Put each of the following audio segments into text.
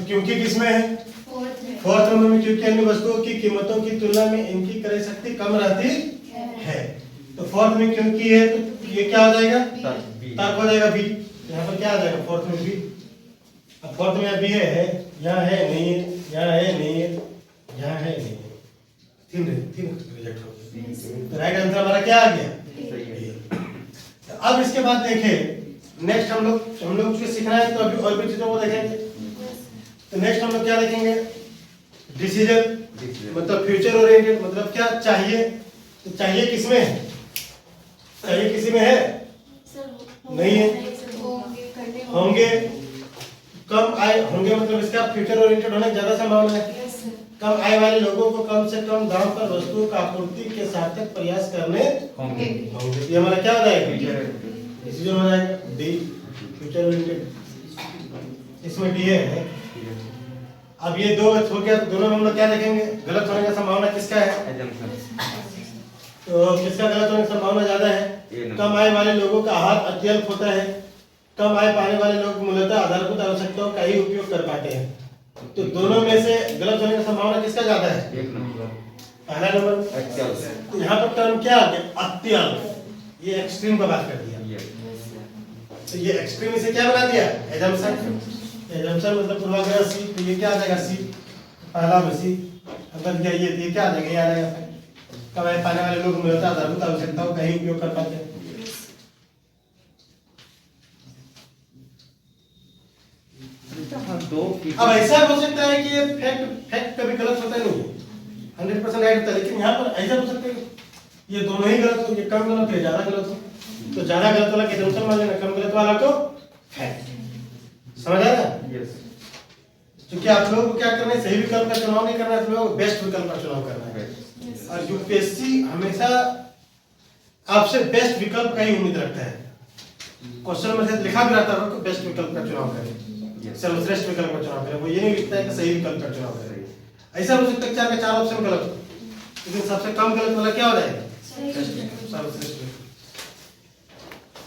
तो क्योंकि किसमें है? फोर्थ फोर्थ नंबर में, क्योंकि अन्य वस्तुओं की कीमतों की तुलना में इनकी क्रय शक्ति कम रहती है। तो फोर्थ में क्योंकि है तो ये क्या हो जाएगा? तर्क हो जाएगा बी। यहाँ पर क्या आ जाएगा? फोर्थ में बी। अब फोर्थ में बी है, यहाँ है नहीं है, यहाँ है नहीं है, यहाँ है नहीं है, तीन रिजेक्ट हो गए। तो राइट आंसर हमारा क्या आ गया? तो अब इसके बाद देखें नेक्स्ट हम लोग जो सीखना है, तो अभी और भी चीजों को देखेंगे। तो नेक्स्ट हम लोग क्या देखेंगे? डिसीजन, मतलब फ्यूचर ओरिएंटेड, मतलब क्या चाहिए। तो चाहिए किसमें है? चाहिए किसी में है? नहीं है। होंगे, कम आय होंगे, मतलब इसका फ्यूचर ओरिएंटेड होने की ज्यादा संभावना है। कम आय वाले लोगों को कम से कम दाम पर वस्तुओं का आपूर्ति के सार्थक प्रयास करने होंगे। ये हमारा क्या हो जाएगा? डिसीजन हो जाएगा डी, फ्यूचर ओरिएंटेड। इसमें डी है। अब ये दो हो गया, तो दोनों में हम लोग क्या देखेंगे? गलत होने का संभावना किसका है? तो किसका गलत होने की संभावना ज्यादा है? कम आय वाले लोगों का आहार अत्यल्प होता है। कम आय पाने वाले लोग मूलतः आधारभूत आवश्यकताओं का ही उपयोग कर पाते हैं। तो दोनों में से गलत होने की संभावना किसका ज्यादा है? पहला नंबर। तो यहाँ पर टर्म क्या आ गया? अत्यल्प। ये एक्सट्रीम का बात कर दिया। तो ये एक्सट्रीम इसे क्या बना दिया? एजम्पशन। एजम्पशन मतलब पूर्वाग्रह सी। तो ये क्या आ जाएगा? सी। पहला में सी अगर दिया, ये क्या आ जाएगा? ये आ जाएगा। कम आय पाने वाले लोग मूलतः आधारभूत आवश्यकताओं का ही उपयोग कर पाते हैं। अब ऐसा हो सकता है कि ये फैक्ट कभी गलत होता नहीं है, 100% राइट होता है, लेकिन यहाँ पर ऐसा हो सकता है ये दोनों ही गलत हो, ये कम गलत है, ज्यादा गलत हो। तो ज्यादा गलत वाला की एजम्पशन मान लेना, कम गलत वाला को फैक्ट। समझ आया? यस। क्योंकि आप लोगों को क्या करना है? सही विकल्प का चुनाव नहीं करना है, आप लोगों को बेस्ट विकल्प का चुनाव करना है। और यूपीएससी हमेशा आपसे बेस्ट विकल्प का ही उम्मीद रखता है। क्वेश्चन में से लिखा भी रहता है कि बेस्ट विकल्प का चुनाव करें, सर्वश्रेष्ठ विकल्प का चुनाव करें। वो ये नहीं लिखता है कि सही विकल्प का चुनाव करें। ऐसा हो सकता है कि चार के चार ऑप्शन गलत हो, लेकिन सबसे कम गलत वाला क्या हो जाएगा? सर्वश्रेष्ठ।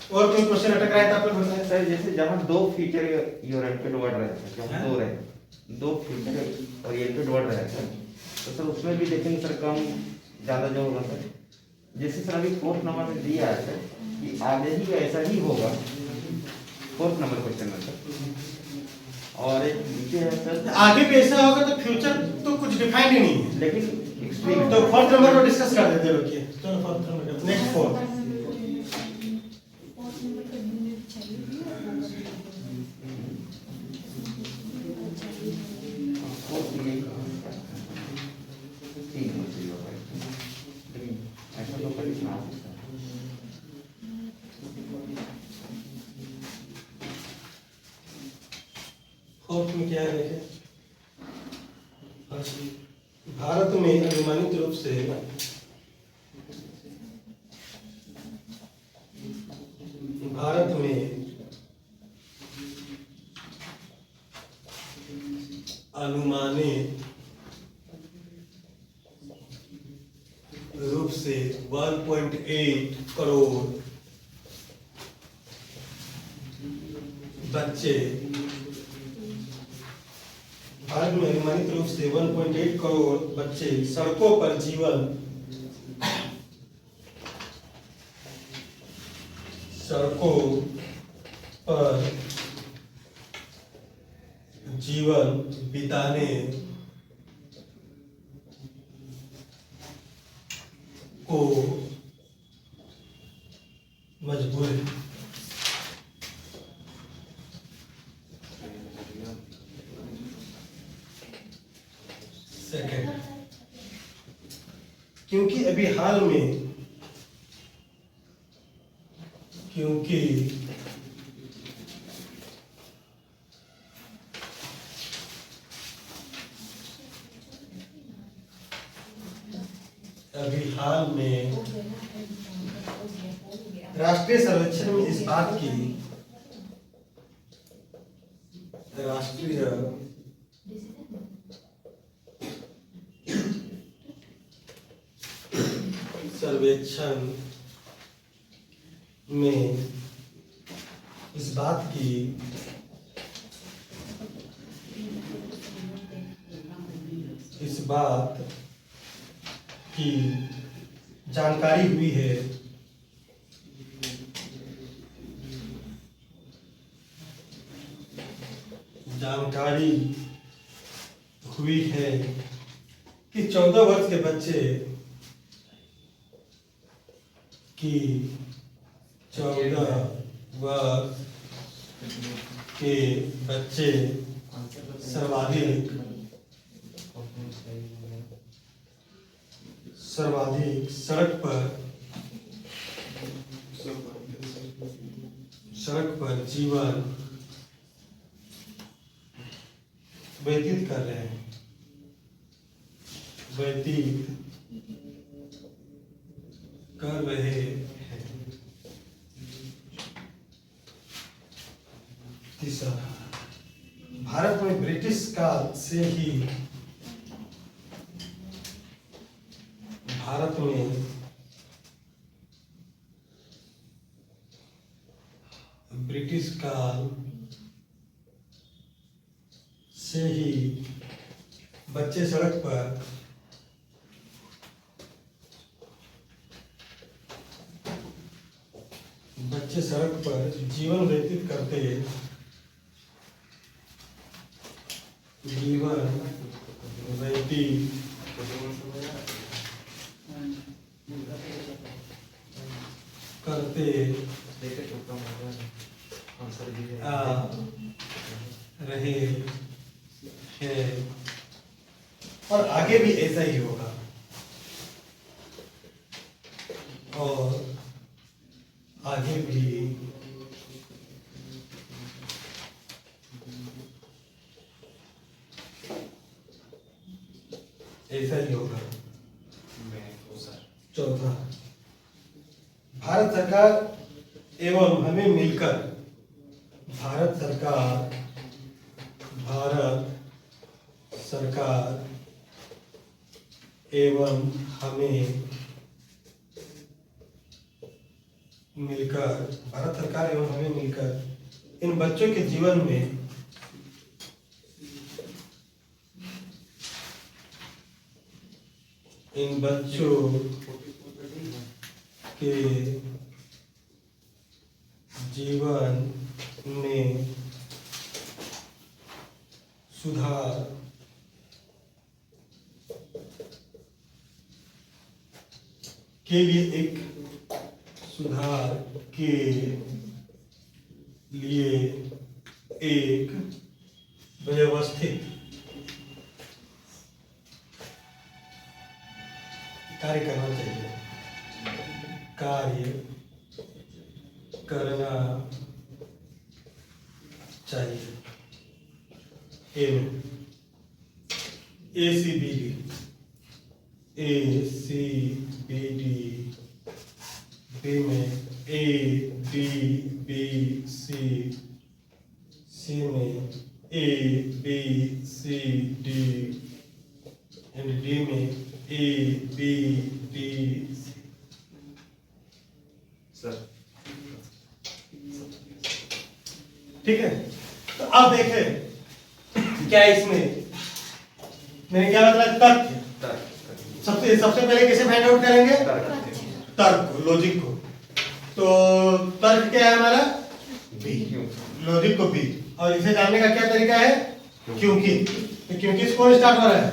और कोई क्वेश्चन अटक रहा है तो आप लोग बताएं सर। जैसे जहाँ दो फीचर ओरिएंटेड वर्ड रहते हैं, जहाँ दो रहे, दो फीचर ओरिएंटेड वर्ड रहते हैं, तो सर उसमें भी देखेंगे सर कम ज़्यादा जो होगा सर। जैसे सर अभी फोर्थ नंबर में दिया है सर कि आगे ही ऐसा ही होगा, फोर्थ नंबर क्वेश्चन में सर। और एक नीचे है सर आगे भी ऐसा होगा, तो फ्यूचर तो कुछ डिफाइंड ही नहीं है, लेकिन एक्सट्रीम। तो फोर्थ नंबर को डिस्कस कर देते हैं। रुकिए, चलो फोर्थ नंबर, नेक्स्ट फोर्थ। ऐसा तो कभी ना हो। फोर्थ में क्या है देखें? भारत में अनुमानित रूप से अनुमानित रूप से 1.8 करोड़ बच्चे, भारत में अनुमानित रूप से 1.8 करोड़ बच्चे सड़कों पर जीवन बिताने को मजबूर है। सेकंड, क्योंकि अभी हाल में राष्ट्रीय सर्वेक्षण में इस बात की राष्ट्रीय सर्वेक्षण में इस बात की बात की जानकारी हुई है कि 14 वर्ष के बच्चे की 14 वर्ष के बच्चे सर्वाधिक सड़क पर जीवन व्यतीत कर रहे हैं। तीसरा, भारत में ब्रिटिश काल से ही बच्चे सड़क पर जीवन व्यतीत करते आ रहे हैं और आगे भी ऐसा ही होगा। और आगे भी ऐसा ही होगा। चौथा, भारत सरकार एवं हमें मिलकर भारत सरकार एवं हमें मिलकर इन बच्चों के जीवन में सुधार के लिए एक व्यवस्थित कार्य करना चाहिए। ACBD B में A B B C में A B C D and D में A B D C। Sir ठीक है, तो अब देखें क्या इसमें मैंने क्या बताया, तर्क। सबसे पहले किसे फाइंड आउट करेंगे, तर्क, लॉजिक को। तो तर्क क्या है हमारा, बी, लॉजिक को बी, और इसे जानने का क्या तरीका है, क्योंकि से कौन स्टार्ट हो रहा है,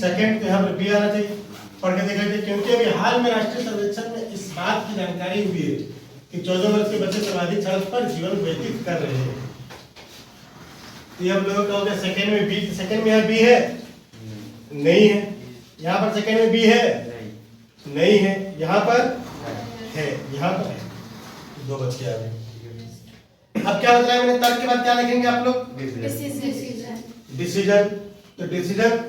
सेकंड, तो यहाँ पर बी आना चाहिए। पढ़ के देख लेते, क्योंकि अभी हाल में राष्ट्रीय सर्वेक्षण में इस बात की जानकारी हुई है कि 14 वर्ष के बच्चे सर्वाधिक सड़क पर जीवन व्यतीत कर रहे हैं। तो हम लोगों का हो गया सेकंड में बी, सेकंड में यहाँ बी है, नहीं है। यहाँ पर सेकंड में बी है, नहीं है। यहाँ पर है, यहाँ पर है, दो बच के आ गए। अब क्या बताया मैंने, तर्क के बाद क्या लिखेंगे आप लोग, डिसीजन। तो डिसीजन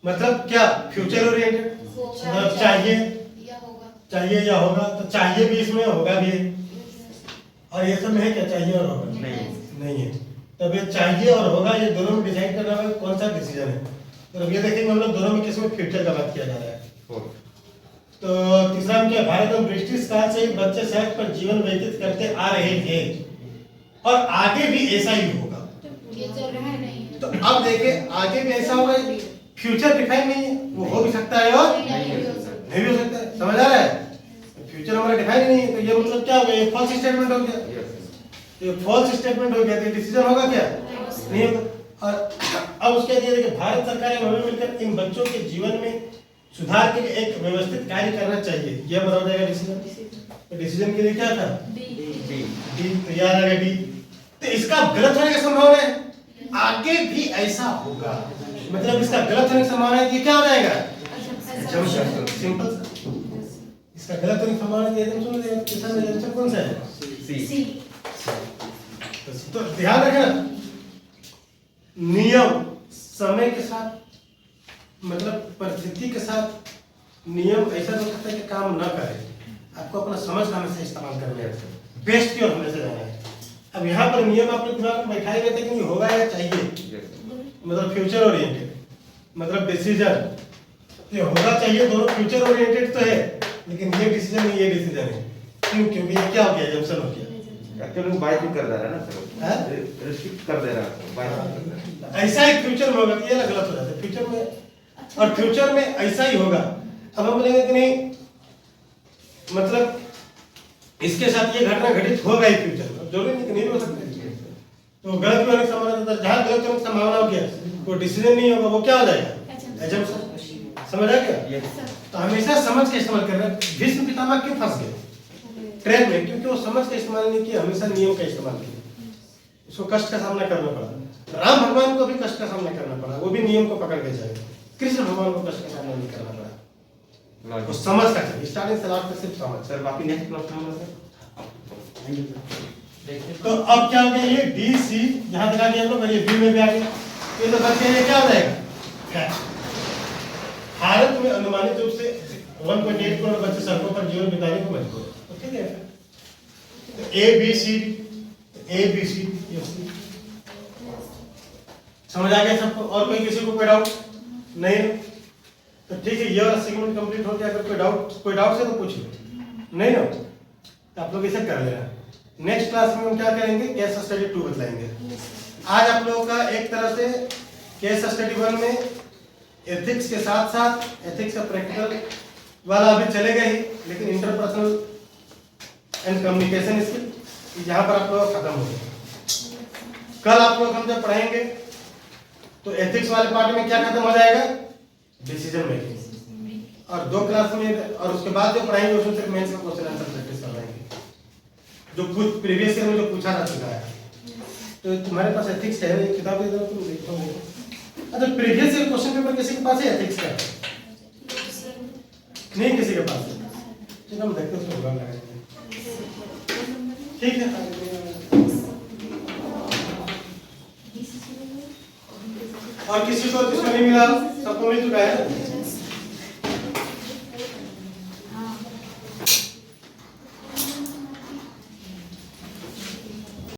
मतलब क्या, फ्यूचर ओरिएंटेड, मतलब चाहिए या होगा। तो चाहिए भी इसमें, होगा भी है, और ये सब में है क्या, चाहिए और होगा नहीं है। तब ये चाहिए और होगा, ये दोनों में डिसाइड करना होगा कौन सा डिसीजन है। तो अब ये देखेंगे हम लोग दोनों में किसमें फ्यूचर का बात किया जा रहा है। तो तीसरा में क्या, भारत में ब्रिटिश काल से ही बच्चे सड़क पर जीवन व्यतीत करते आ रहे हैं और आगे भी ऐसा ही होगा। तो अब देखें आगे भी ऐसा होगा, फ्यूचर डिफाइन नहीं है, वो हो भी सकता है और नहीं हो सकता। नहीं भी हो सकता है, समझ आ रहा है? फ्यूचर हमारा डिफाइन ही नहीं है, तो ये मतलब क्या हो गया, ये फॉल्स स्टेटमेंट हो गया। Yes. ये फॉल्स स्टेटमेंट हो गया तो डिसीजन होगा क्या, नहीं होगा। और अब उसके बाद ये देखिए, भारत सरकार एवं हमें मिलकर इन बच्चों के जीवन में सुधार के लिए एक व्यवस्थित कार्य करना चाहिए, ये बता जाएगा डिसीजन। तो डिसीजन के लिए क्या था, डी। डी, तो याद आ गया डी। तो इसका गलत होने की संभावना है, आगे भी ऐसा होगा, मतलब इसका गलत होने की संभावना है, ये क्या हो जाएगा, सिंपल। इसका गलत होने की संभावना है, एकदम सुन लीजिए, किसका आंसर कौन सा है, सी। तो ध्यान रखना, नियम समय के साथ, मतलब परिस्थिति के साथ नियम ऐसा हो सकता है कि काम ना करे, आपको अपना समझ का हमेशा इस्तेमाल करना है, बेस्ट की ओर हमेशा जाना है। अब यहाँ पर नियम आपने दिमाग में बैठाए गए थे कि नहीं होगा या चाहिए, मतलब फ्यूचर ओरिएंटेड, मतलब डिसीजन ये होगा चाहिए, दोनों फ्यूचर ओरिएंटेड तो है, लेकिन ये डिसीजन नहीं, ये डिसीजन है। क्यों, क्योंकि ये क्या हो गया, जंक्शन हो गया, एक्चुअली वो बाय कर दे रहा है ना हाँ? सर, रिस्ट्रिक्ट कर दे रहा है, बाय कर दे रहा है। ऐसा ही फ्यूचर में होगा, तो ये ना गलत हो जाता है फ्यूचर में, और फ्यूचर में ऐसा ही होगा। अब हम बोलेंगे कि नहीं, मतलब इसके साथ ये घटना घटित होगा ही फ्यूचर में, जरूरी नहीं कि नहीं हो सकता है। तो गलत भी होने की संभावना होता है, जहाँ गलत होने की संभावना हो गया वो डिसीजन नहीं होगा, वो क्या हो जाएगा, एजम्पशन। समझ आ गया? Yes. तो हमेशा समझ के इस्तेमाल करना। भीष्म पितामह क्यों फंस गए ट्रेन में, क्योंकि वो समझ का इस्तेमाल नहीं किया, हमेशा नियम का इस्तेमाल किया, उसको कष्ट का सामना करना पड़ा। राम भगवान को भी कष्ट का सामना करना पड़ा, वो भी नियम को पकड़ के जाए। कृष्ण भगवान को कष्ट का सामना नहीं करना पड़ा, वो समझ का चाहिए, स्टार्टिंग से लास्ट तक सिर्फ समझ। सर बाकी नेक्स्ट क्लास में सर। तो अब क्या हो गया, ये डी सी यहाँ तक आ गया हम लोग, और ये बी में भी आ गया, ये तो बच्चे ये क्या हो जाएगा, भारत में अनुमानित रूप से 1.8 करोड़ बच्चे सड़कों पर जीवन बिताने को मजबूर है, तो ठीक है। तो A B C, A B C, समझ आ गया सबको, और कोई किसी को कोई डाउट नहीं, तो ठीक है, ये वाला सेगमेंट कंप्लीट हो गया। अगर कोई डाउट से तो पूछ लो, नहीं ना तो आप लोग इसे कर लेना। नेक्स्ट क्लास में हम क्या करेंगे, केस स्टडी 2 बतलाएंगे। आज आप लोगों का एक तरह से केस स्टडी 1 में एथिक्स के साथ साथ एथिक्स का प्रैक्टिकल वाला अभी चलेगा ही, लेकिन इंटरपर्सनल एंड कम्युनिकेशन स्किल यहाँ पर आप लोग खत्म हो गए। कल आप लोग हम जब पढ़ाएंगे तो एथिक्स वाले पार्ट में क्या खत्म हो जाएगा, डिसीजन मेकिंग, और 2 क्लास में, और उसके बाद जो पढ़ाएंगे उसमें सिर्फ मेंस का क्वेश्चन आंसर प्रैक्टिस करवाएंगे, जो कुछ प्रीवियस ईयर में जो पूछा जा चुका है। तो तुम्हारे पास एथिक्स है, एक किताब दे दो, तुम देखोगे। अच्छा, प्रीवियस ईयर क्वेश्चन पेपर किसी के पास है एथिक्स का, नहीं किसी के पास है, चलो हम देखते हैं उसमें होगा लगाएंगे, ठीक है। और किसी को जिसको नहीं मिला, सबको मिल चुका है।